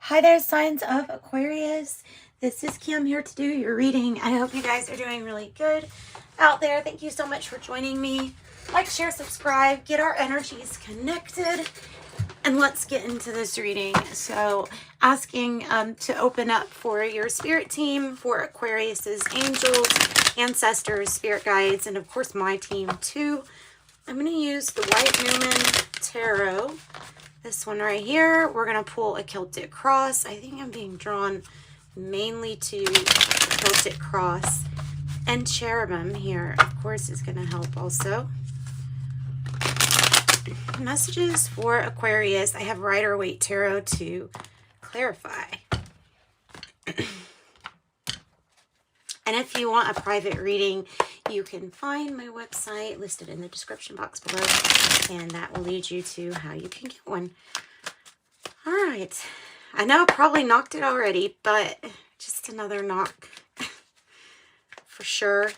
Hi there, signs of Aquarius. This is Kim here to do your reading. I hope you guys are doing really good out there. Thank you so much for joining me. Like, share, subscribe, get our energies connected, and let's get into this reading. So, asking to open up for your spirit team, for Aquarius's angels, ancestors, spirit guides, and of course my team too. I'm going to use the White Newman Tarot. This one right here, we're going to pull a Celtic cross. I think I'm being drawn mainly to Celtic cross. And cherubim here, of course, is going to help also. Messages for Aquarius. I have Rider-Waite Tarot to clarify. And if you want a private reading, you can find my website listed in the description box below, and that will lead you to how you can get one. All right. I know I probably knocked it already, but just another knock for sure.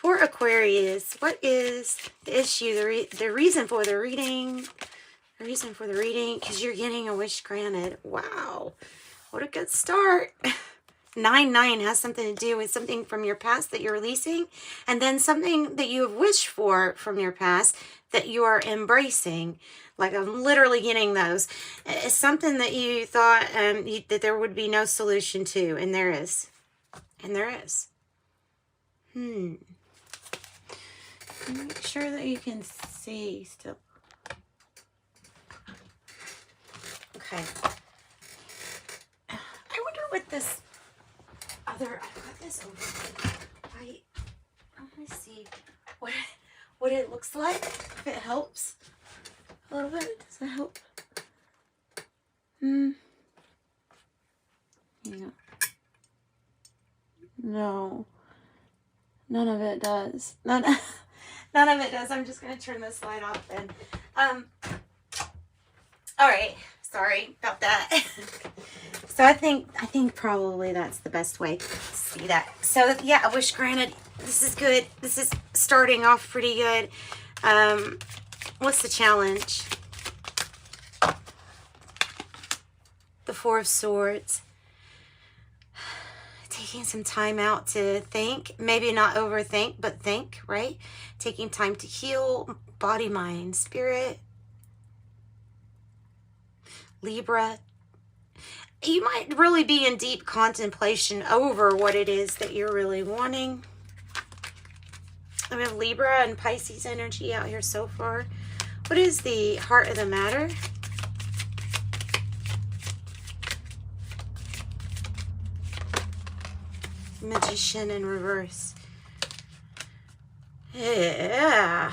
For Aquarius, what is the issue, the reason for the reading? The reason for the reading, because you're getting a wish granted. Wow. What a good start. 9-9 has something to do with something from your past that you're releasing, and then something that you have wished for from your past that you are embracing. Like, I'm literally getting those. It's something that you thought that there would be no solution to, and there is. And there is. Make sure that you can see still. Okay. I wonder what this other, I've got this over. Let me see what it looks like. If it helps a little bit. Does it help? Yeah. No. None of it does. None of it does. I'm just going to turn this light off then. All right. Sorry about that. So I think probably that's the best way to see that. So yeah, I wish granted. This is good. This is starting off pretty good. What's the challenge? The Four of Swords. Taking some time out to think, maybe not overthink, but think, right? Taking time to heal body, mind, spirit. Libra. You might really be in deep contemplation over what it is that you're really wanting. We have Libra and Pisces energy out here so far. What is the heart of the matter? Magician in reverse. Yeah.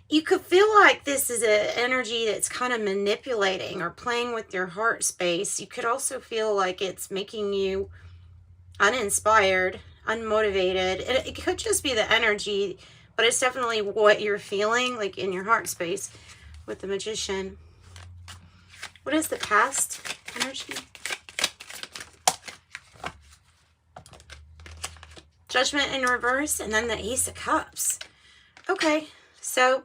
You could feel like this is an energy that's kind of manipulating or playing with your heart space. You could also feel like it's making you uninspired, unmotivated. It could just be the energy, but it's definitely what you're feeling, like in your heart space with the Magician. What is the past energy? Judgment in reverse, and then the Ace of Cups. Okay, so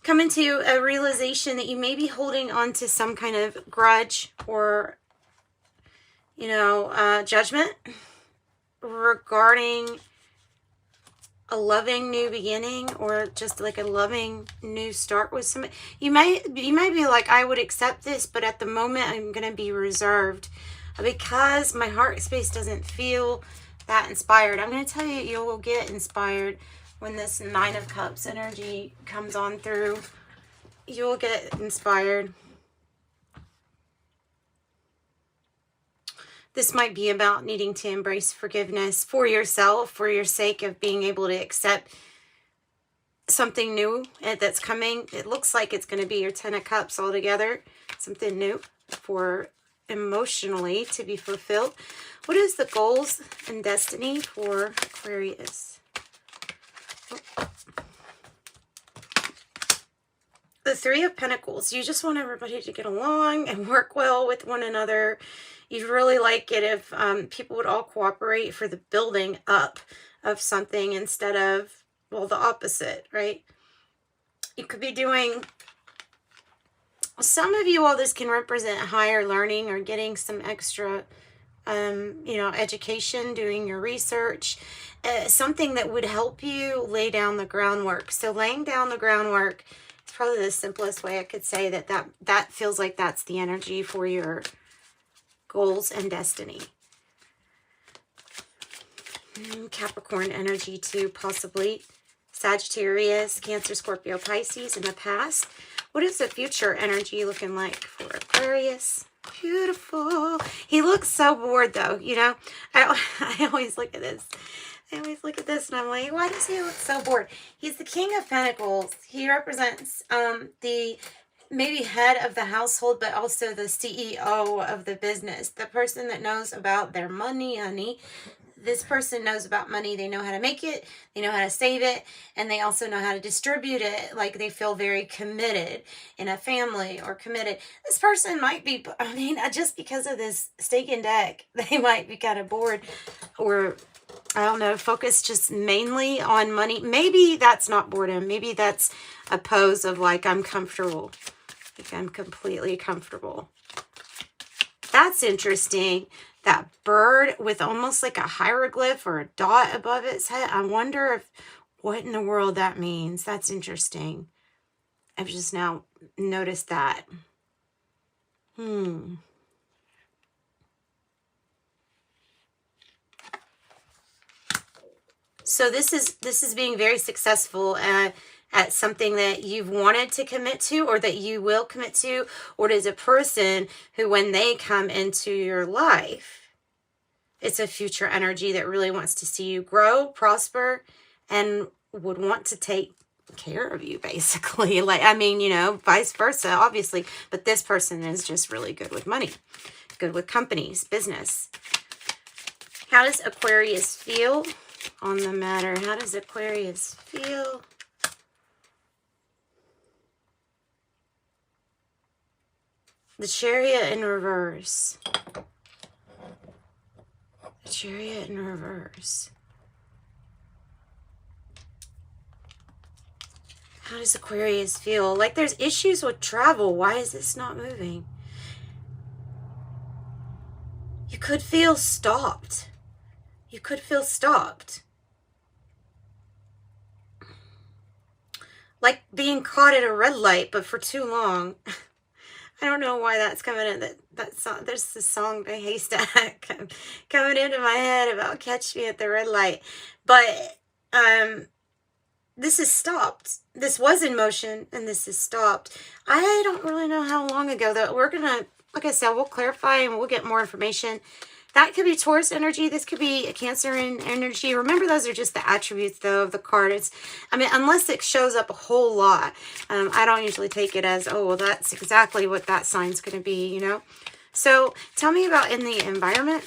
coming to a realization that you may be holding on to some kind of grudge or, judgment regarding a loving new beginning, or just like a loving new start with somebody. You might be like, I would accept this, but at the moment I'm going to be reserved because my heart space doesn't feel that inspired. I'm going to tell you, you will get inspired when this Nine of Cups energy comes on through. You will get inspired. This might be about needing to embrace forgiveness for yourself, for your sake of being able to accept something new that's coming. It looks like it's going to be your Ten of Cups altogether. Something new for emotionally to be fulfilled. What is the goals and destiny for Aquarius? The Three of Pentacles. You just want everybody to get along and work well with one another. You'd really like it if people would all cooperate for the building up of something instead of, well, the opposite, right? You could be doing Some of you all, this can represent higher learning or getting some extra, you know, education, doing your research, something that would help you lay down the groundwork. So laying down the groundwork is probably the simplest way I could say that feels like that's the energy for your goals and destiny. Capricorn energy too, possibly. Sagittarius, Cancer, Scorpio, Pisces in the past. What is the future energy looking like for Aquarius? Beautiful. He looks so bored though, you know. I always look at this. I always look at this and I'm like, why does he look so bored? He's the King of Pentacles. He represents the maybe head of the household, but also the CEO of the business. The person that knows about their money, honey. This person knows about money. They know how to make it. They know how to save it. And they also know how to distribute it. Like they feel very committed in a family or committed. This person might be, I mean, just because of this stinking deck, they might be kind of bored or, I don't know, focused just mainly on money. Maybe that's not boredom. Maybe that's a pose of like, I'm comfortable. Like I'm completely comfortable. That's interesting. That bird with almost like a hieroglyph or a dot above its head. I wonder if what in the world that means. That's interesting. I've just now noticed that. So this is being very successful at something that you've wanted to commit to or that you will commit to, or it is a person who, when they come into your life, it's a future energy that really wants to see you grow, prosper, and would want to take care of you, basically. Like, I mean, you know, vice versa, obviously. But this person is just really good with money, good with companies, business. How does Aquarius feel on the matter? How does Aquarius feel? The Chariot in reverse. The Chariot in reverse. How does Aquarius feel? Like there's issues with travel. Why is this not moving? You could feel stopped. You could feel stopped. Like being caught at a red light, but for too long. I don't know why that's coming in. That song, there's this song by Haystack coming into my head about catch me at the red light. But this is stopped. This was in motion and this is stopped. I don't really know how long ago though. We're gonna, like I said, we'll clarify and we'll get more information. That could be Taurus energy. This could be a Cancer energy. Remember, those are just the attributes, though, of the card. It's, I mean, unless it shows up a whole lot, I don't usually take it as, oh, well, that's exactly what that sign's going to be, you know? So tell me about in the environment.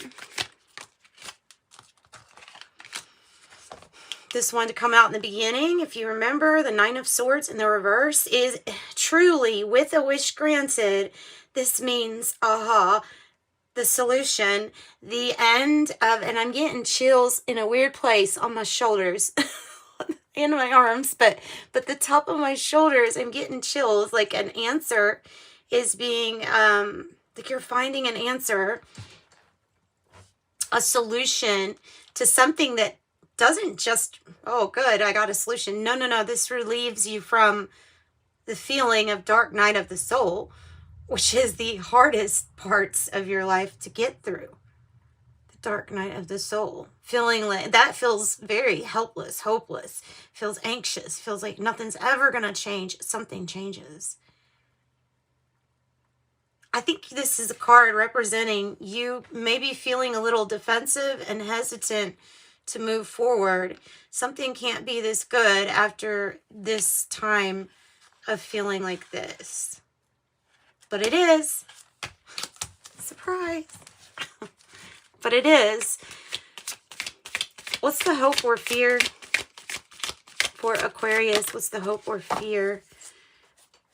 This one to come out in the beginning, if you remember, the Nine of Swords in the reverse is truly with a wish granted. This means, aha, the solution, the end of, and I'm getting chills in a weird place on my shoulders and my arms, but the top of my shoulders, I'm getting chills, like an answer is being, like you're finding an answer, a solution to something that doesn't just, oh, good, I got a solution. No, no, no, this relieves you from the feeling of dark night of the soul, which is the hardest parts of your life to get through. The dark night of the soul. Feeling like, that feels very helpless, hopeless, feels anxious, feels like nothing's ever going to change. Something changes. I think this is a card representing you maybe feeling a little defensive and hesitant to move forward. Something can't be this good after this time of feeling like this. But it is. Surprise. But it is. What's the hope or fear for Aquarius? What's the hope or fear?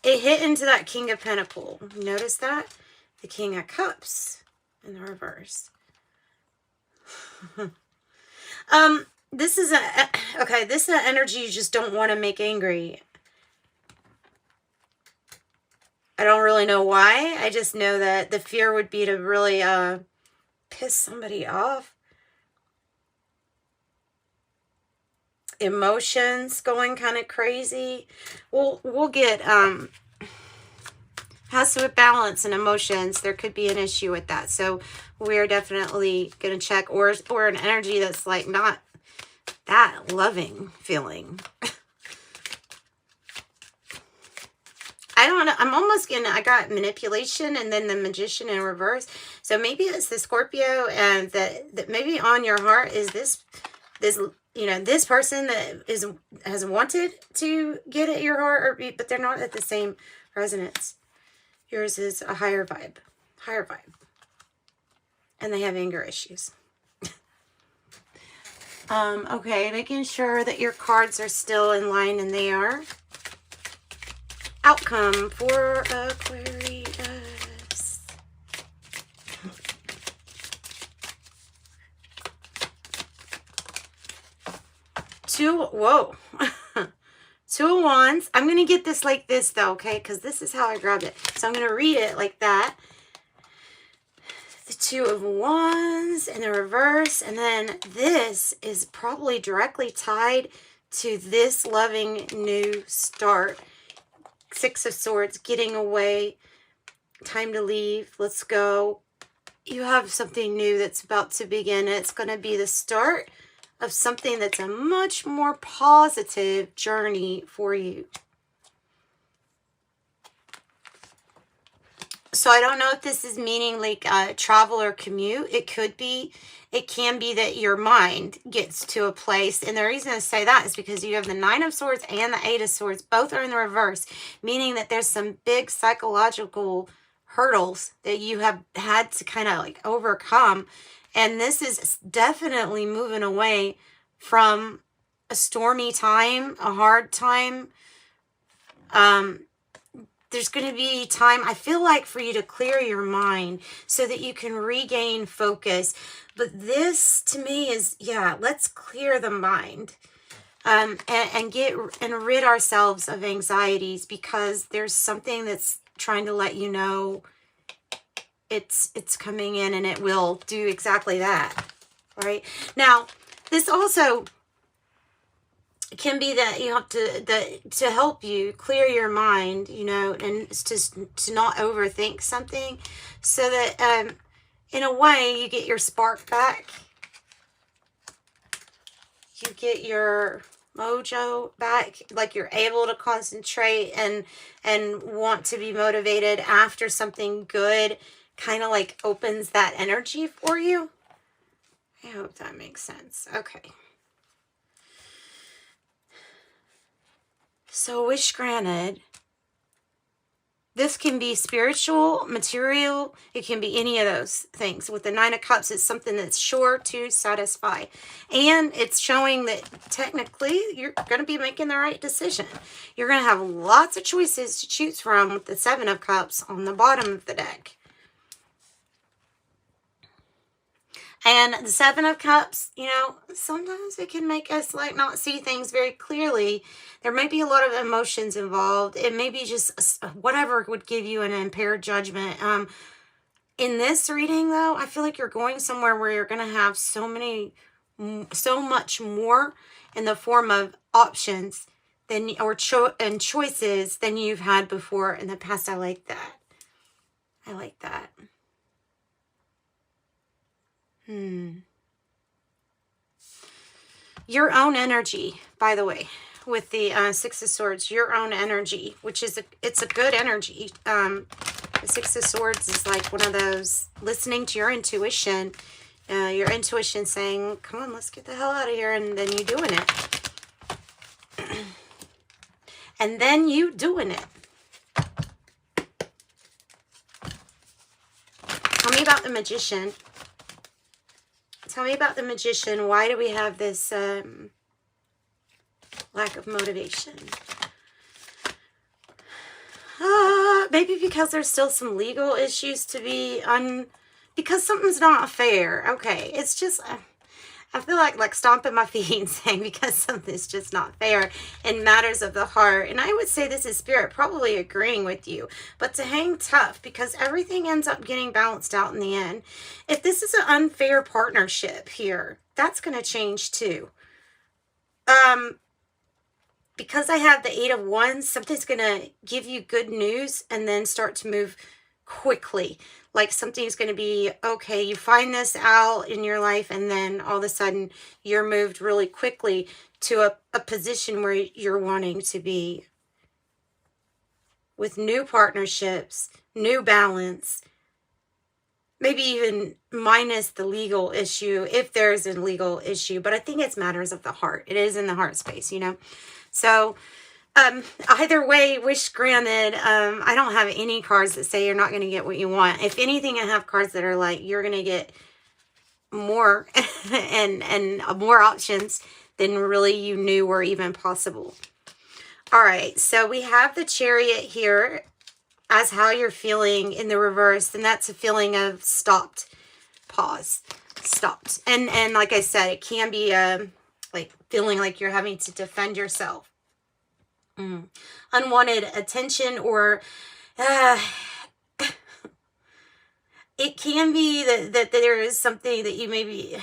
It hit into that King of Pentacles. Notice that? The King of Cups in the reverse. This is okay, this is an energy you just don't want to make angry. I don't really know why. I just know that the fear would be to really piss somebody off. Emotions going kind of crazy. We'll get has to balance and emotions. There could be an issue with that. So we're definitely going to check, or an energy that's like not that loving feeling. I don't know. I'm almost gonna, I got manipulation and then the magician in reverse. So maybe it's the Scorpio, and that maybe on your heart is this, you know, this person that has wanted to get at your heart, or but they're not at the same resonance. Yours is a higher vibe. And they have anger issues. Okay, making sure that your cards are still in line, and they are. Outcome for Aquarius. Whoa. Two of Wands. I'm going to get this like this though, okay? Because this is how I grabbed it. So I'm going to read it like that. The Two of Wands in the reverse. And then this is probably directly tied to this loving new start. Six of Swords, getting away, time to leave, let's go. You have something new that's about to begin. It's going to be the start of something that's a much more positive journey for you. So I don't know if this is meaning like travel or commute. It could be. It can be that your mind gets to a place. And the reason I say that is because you have the Nine of Swords and the Eight of Swords. Both are in the reverse, meaning that there's some big psychological hurdles that you have had to kind of like overcome. And this is definitely moving away from a stormy time, a hard time. There's going to be time, I feel like, for you to clear your mind so that you can regain focus. But this, to me, is, yeah, let's clear the mind and rid ourselves of anxieties, because there's something that's trying to let you know it's coming in, and it will do exactly that, right? Now, this also can be that you have to help you clear your mind, you know, and to not overthink something, so that in a way you get your spark back, you get your mojo back, like you're able to concentrate and want to be motivated after something good kind of like opens that energy for you. I hope that makes sense. Okay. So wish granted. This can be spiritual, material. It can be any of those things. With the Nine of Cups, it's something that's sure to satisfy. And it's showing that technically you're going to be making the right decision. You're going to have lots of choices to choose from with the Seven of Cups on the bottom of the deck. And the Seven of Cups, you know, sometimes it can make us like not see things very clearly. There may be a lot of emotions involved. It may be just whatever would give you an impaired judgment. In this reading, though, I feel like you're going somewhere where you're going to have so much more in the form of options than and choices than you've had before in the past. I like that. I like that. Your own energy, by the way, with the Six of Swords, your own energy, which is it's a good energy. The Six of Swords is like one of those listening to your intuition saying, come on, let's get the hell out of here. And then you doing it. And then you doing it. Tell me about the Magician. Tell me about the Magician. Why do we have this lack of motivation? Maybe because there's still some legal issues to be because something's not fair. Okay, it's just I feel like stomping my feet and saying because something's just not fair in matters of the heart. And I would say this is Spirit probably agreeing with you, but to hang tough because everything ends up getting balanced out in the end. If this is an unfair partnership here, that's going to change too. Because I have the 8 of Wands, something's going to give you good news and then start to move quickly. Like something's going to be, okay, you find this out in your life and then all of a sudden you're moved really quickly to a position where you're wanting to be with new partnerships, new balance, maybe even minus the legal issue if there's a legal issue. But I think it's matters of the heart. It is in the heart space, you know. So either way, wish granted. I don't have any cards that say you're not going to get what you want. If anything, I have cards that are like, you're going to get more and more options than really you knew were even possible. All right, so we have the Chariot here as how you're feeling in the reverse, and that's a feeling of stopped, pause, stopped. And like I said, it can be like feeling like you're having to defend yourself. Unwanted attention, or it can be that there is something that you maybe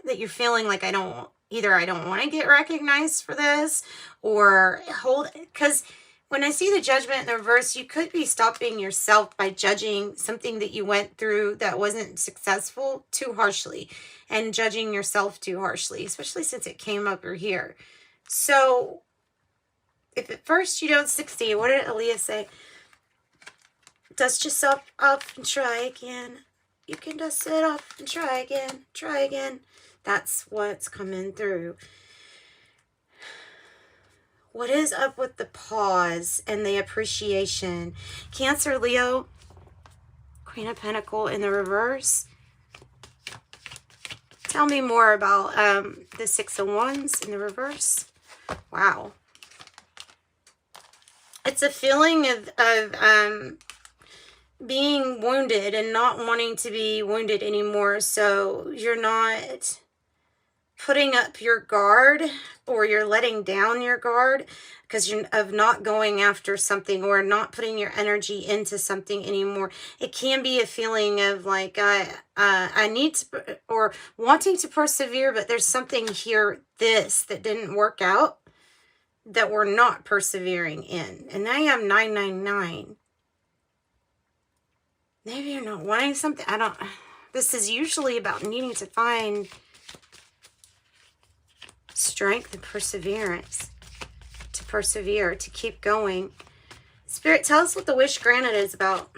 that you're feeling like I don't want to get recognized for this, or hold, because when I see the Judgment in the reverse, you could be stopping yourself by judging something that you went through that wasn't successful too harshly, and judging yourself too harshly, especially since it came up here. So if at first you don't succeed, what did Aaliyah say? Dust yourself off and try again. You can dust it off and try again. Try again. That's what's coming through. What is up with the pause and the appreciation? Cancer, Leo, Queen of Pentacles in the reverse. Tell me more about the 6 of Wands in the reverse. Wow. It's a feeling of being wounded and not wanting to be wounded anymore. So you're not putting up your guard, or you're letting down your guard because you're of not going after something or not putting your energy into something anymore. It can be a feeling of like, I need to, or wanting to persevere, but there's something here, that didn't work out, that we're not persevering in. And I am 999. Maybe you're not wanting something. This is usually about needing to find strength and perseverance, to persevere, to keep going. Spirit, tell us what the wish granted is about.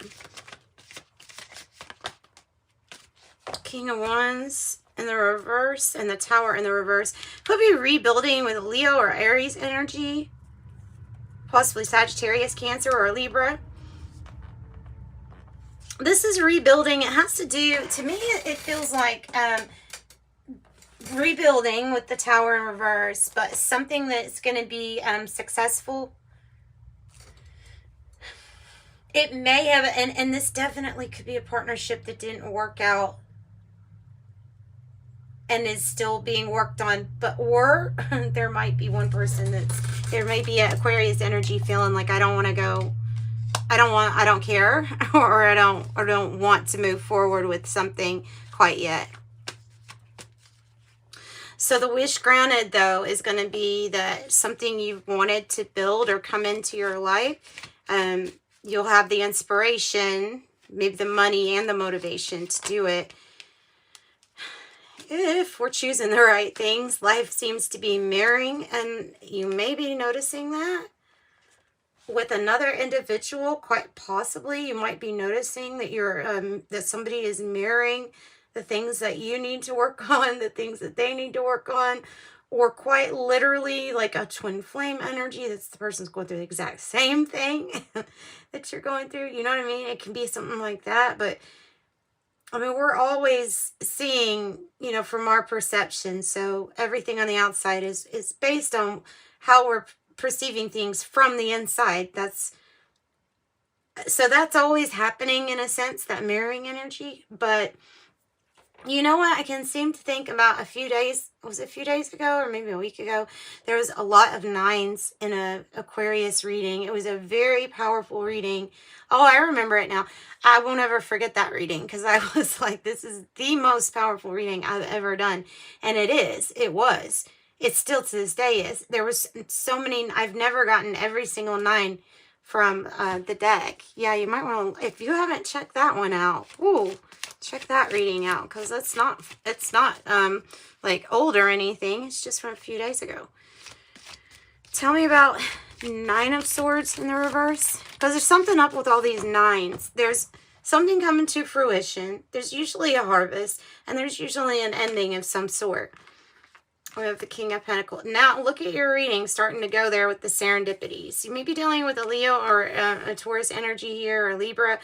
King of Wands in the reverse and the Tower in the reverse. Could be rebuilding with Leo or Aries energy, possibly Sagittarius, Cancer, or Libra. This is rebuilding. It has to do, to me, it feels like rebuilding with the Tower in reverse, but something that's going to be successful. It may have, and this definitely could be a partnership that didn't work out and is still being worked on, or there might be one person there may be an Aquarius energy feeling like I don't want to go, I don't care, or I don't want to move forward with something quite yet. So the wish granted, though, is going to be that something you've wanted to build or come into your life, you'll have the inspiration, maybe the money and the motivation to do it. If we're choosing the right things, life seems to be mirroring, and you may be noticing that with another individual. Quite possibly, you might be noticing that that somebody is mirroring the things that you need to work on, the things that they need to work on, or quite literally like a twin flame energy. That's the person's going through the exact same thing that you're going through. You know what I mean? It can be something like that. But I mean, we're always seeing, from our perception. So everything on the outside is based on how we're perceiving things from the inside. That's always happening in a sense, that mirroring energy. But You know what? I can seem to think about a few days, was it a few days ago or maybe a week ago? There was a lot of 9s in a Aquarius reading. It was a very powerful reading. Oh, I remember it now. I won't ever forget that reading because I was like, this is the most powerful reading I've ever done. And it is. It was. It still to this day is. There was so many. I've never gotten every single 9 from the deck. Yeah, you might want to, if you haven't checked that one out, ooh, check that reading out because it's not like old or anything. It's just from a few days ago. Tell me about 9 of Swords in the reverse, because there's something up with all these 9s. There's something coming to fruition. There's usually a harvest, and there's usually an ending of some sort. We have the King of Pentacles. Now, look at your reading starting to go there with the serendipities. You may be dealing with a Leo or a Taurus energy here, or Libra.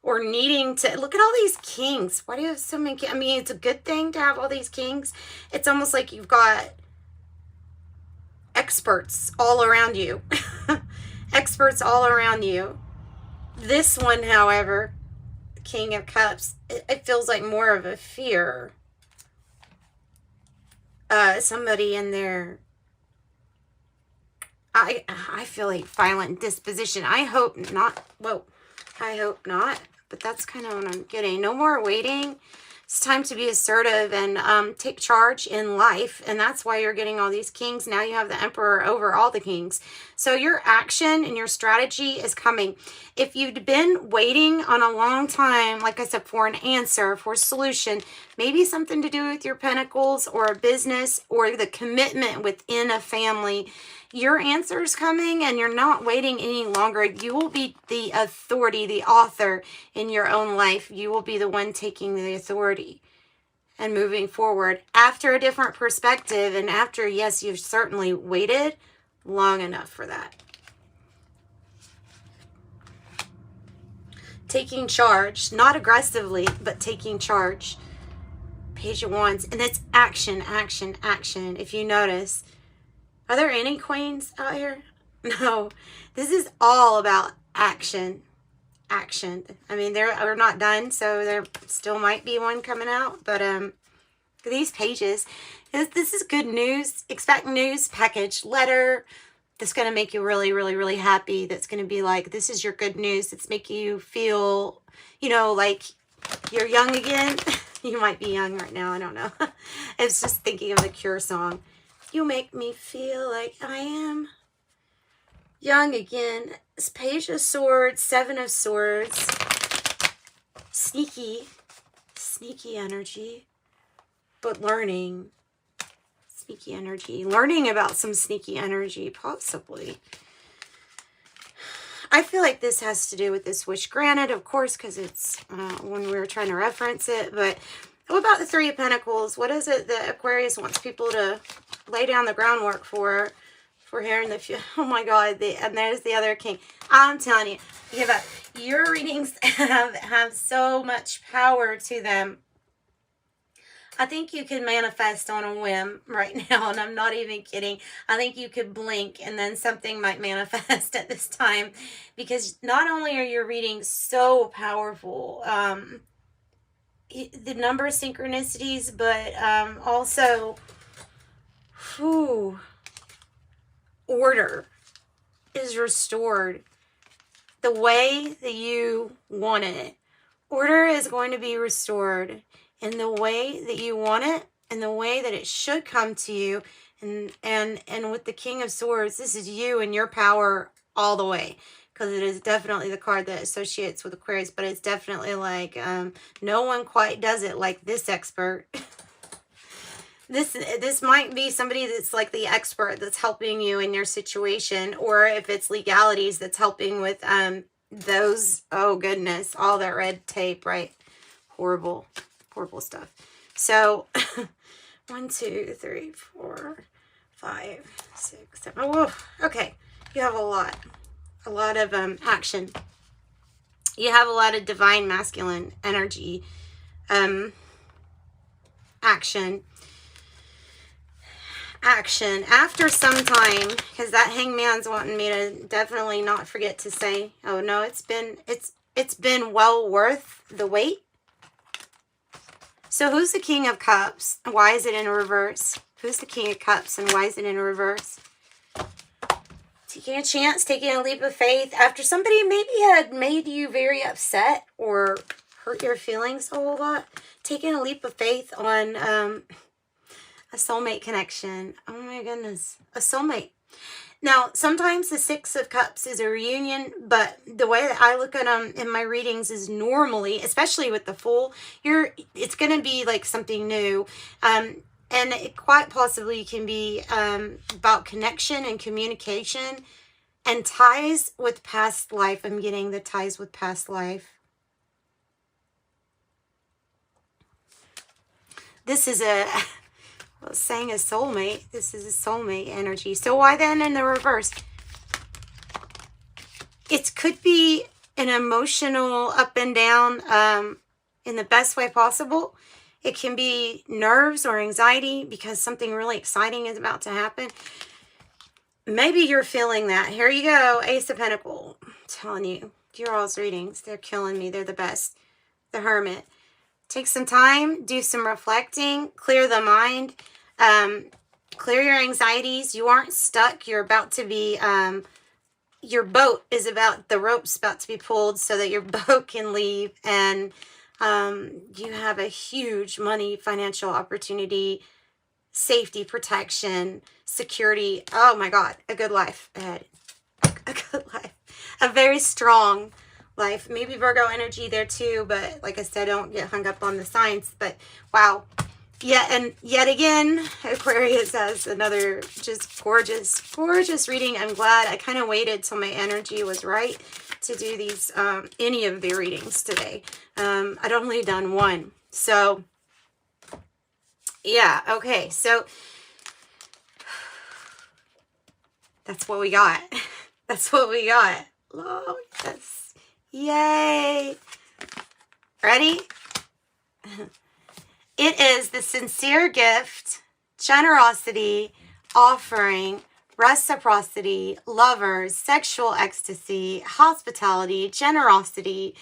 Or needing to... Look at all these kings. Why do you have so many... I mean, it's a good thing to have all these kings. It's almost like you've got experts all around you. Experts all around you. This one, however, the King of Cups, it feels like more of a fear. Somebody in there, I feel like violent disposition. I hope not. Whoa, I hope not. But that's kind of what I'm getting. No more waiting. It's time to be assertive and take charge in life. And that's why you're getting all these kings. Now you have the Emperor over all the kings. So your action and your strategy is coming. If you'd been waiting on a long time, like I said, for an answer, for a solution, maybe something to do with your pentacles or a business or the commitment within a family, your answer is coming and you're not waiting any longer. You will be the authority, the author in your own life. You will be the one taking the authority and moving forward after a different perspective. And after, yes, you've certainly waited long enough for that. Taking charge, not aggressively, but taking charge. Page of Wands. And it's action, action, action. If you notice, are there any queens out here? No. This is all about action. Action. I mean, we're not done, so there still might be one coming out. But these pages, this is good news. Expect news, package, letter. That's going to make you really, really, really happy. That's going to be like, this is your good news. It's making you feel, you know, like you're young again. You might be young right now. I don't know. I was just thinking of the Cure song. You make me feel like I am young again. It's Page of Swords, 7 of Swords. Sneaky energy, but learning. Sneaky energy. Learning about some sneaky energy, possibly. I feel like this has to do with this wish granted, of course, because it's when we were trying to reference it. But what about the 3 of Pentacles? What is it that Aquarius wants people to lay down the groundwork for here in the future? Oh my God. And there's the other king. I'm telling you, your readings have so much power to them. I think you can manifest on a whim right now, and I'm not even kidding. I think you could blink and then something might manifest at this time, because not only are your readings so powerful, the number of synchronicities, but also order is restored the way that you want it. Order is going to be restored in the way that you want it, in the way that it should come to you. And with the King of Swords, this is you and your power all the way, because it is definitely the card that associates with Aquarius, but it's definitely like no one quite does it like this expert. This might be somebody that's like the expert that's helping you in your situation, or if it's legalities that's helping with those, oh goodness, all that red tape, right? Horrible stuff. So 1, 2, 3, 4, 5, 6, 7. Oh, okay. You have a lot of action. You have a lot of divine masculine energy. Action after some time, because that Hangman's wanting me to definitely not forget to say, oh no, it's it's been well worth the wait. So who's the King of Cups? Why is it in reverse? Who's the King of Cups and why is it in reverse? Taking a chance, taking a leap of faith after somebody maybe had made you very upset or hurt your feelings a whole lot. Taking a leap of faith on a soulmate connection. Oh my goodness, a soulmate. Now, sometimes the Six of Cups is a reunion, but the way that I look at them in my readings is normally, especially with the Fool, it's going to be like something new. And it quite possibly can be about connection and communication and ties with past life. I'm getting the ties with past life. This is I was saying a soulmate. This is a soulmate energy. So why then in the reverse? It could be an emotional up and down in the best way possible. It can be nerves or anxiety because something really exciting is about to happen. Maybe you're feeling that. Here you go. Ace of Pentacles. I'm telling you. Your all's readings. They're killing me. They're the best. The Hermit. Take some time. Do some reflecting. Clear the mind. Clear your anxieties. You aren't stuck. You're about to be... your boat is about... The rope's about to be pulled so that your boat can leave. And... you have a huge money, financial opportunity, safety, protection, security. Oh my God, a good life ahead. A good life. A very strong life. Maybe Virgo energy there too, but like I said, don't get hung up on the signs. But wow. Yeah, and yet again, Aquarius has another just gorgeous, gorgeous reading. I'm glad I kind of waited till my energy was right to do these, any of the readings today. I'd only done one. So, yeah, okay. So, that's what we got. That's what we got. Oh, yes. Yay. Ready? It is the sincere gift, generosity, offering, reciprocity, lovers, sexual ecstasy, hospitality, generosity,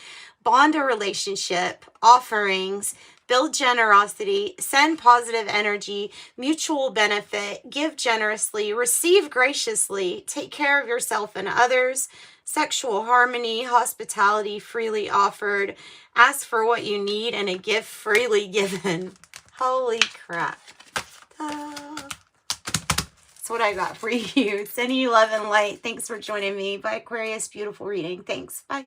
bond a relationship, offerings, build generosity, send positive energy, mutual benefit, give generously, receive graciously, take care of yourself and others, sexual harmony, hospitality freely offered, ask for what you need and a gift freely given. Holy crap. That's what I got for you. Sending you love and light. Thanks for joining me. Bye, Aquarius. Beautiful reading. Thanks. Bye.